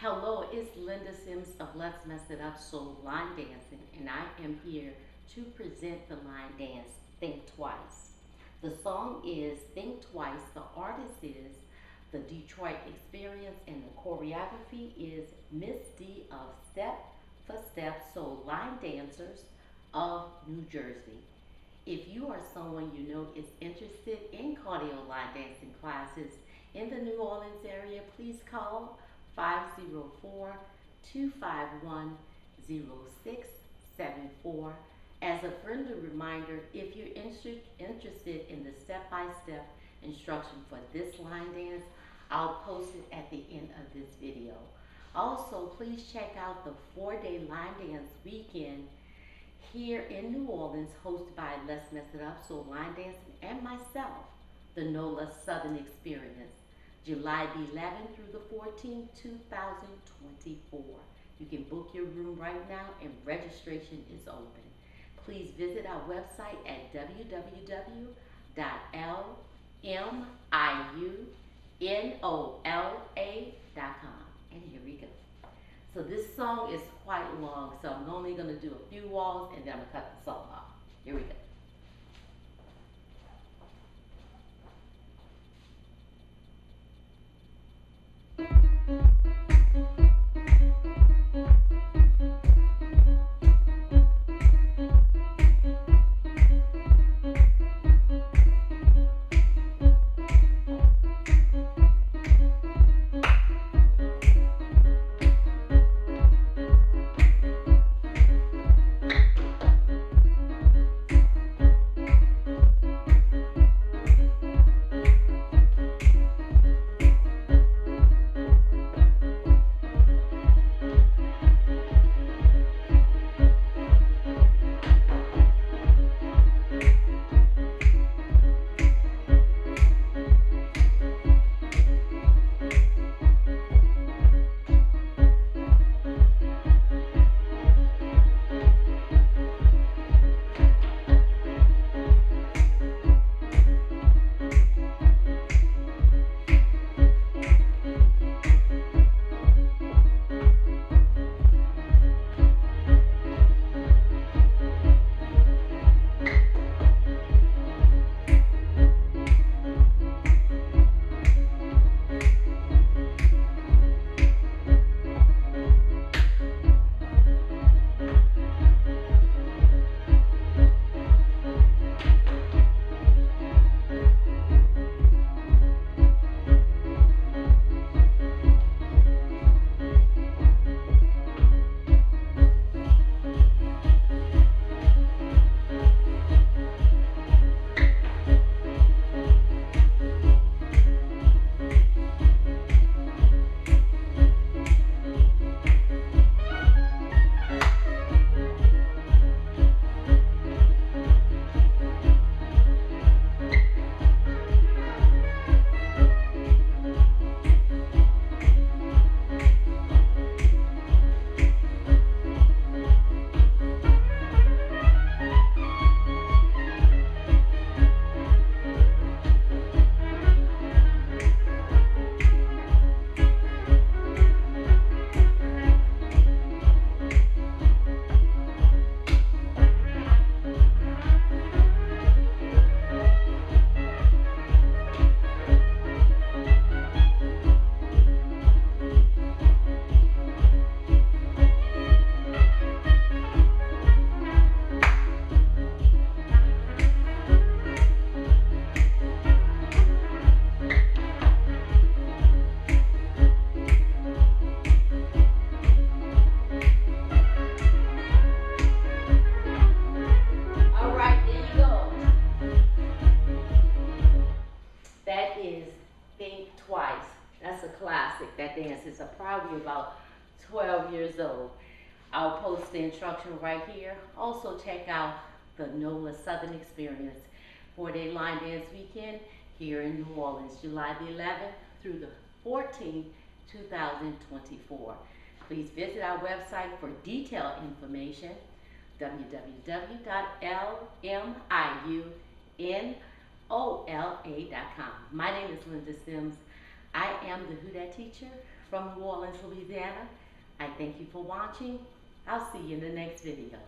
Hello, it's Linda Sims of Let's Mess It Up Soul Line Dancing, and I am here to present the line dance Think Twice. The song is Think Twice, the artist is the Detroit Experience, and the choreography is Miss D of Step for Step Soul Line Dancers of New Jersey. If you are someone you know is interested in cardio line dancing classes in the New Orleans area, please call 504-251-0674. As a friendly reminder, if you're interested in the step-by-step instruction for this line dance, I'll post it at the end of this video. Also, please check out the 4-day line dance weekend here in New Orleans, hosted by Let's Mess It Up Soul Line Dancing and myself, the NOLA Southern Experience, July the 11th through the 14th, 2024. You can book your room right now and registration is open. Please visit our website at www.LMIUNOLA.com. And here we go. So this song is quite long, so I'm only going to do a few walls and then I'm going to cut the song off. Here we go. That's a classic. That dance is probably about 12 years old. I'll post the instruction right here. Also check out the NOLA Southern Experience 4-day line dance weekend here in New Orleans, July the 11th through the 14th, 2024. Please visit our website for detailed information, www.LMIUNOLA.com. My name is Linda Sims. I am the Who Dat teacher from New Orleans, Louisiana. I thank you for watching. I'll see you in the next video.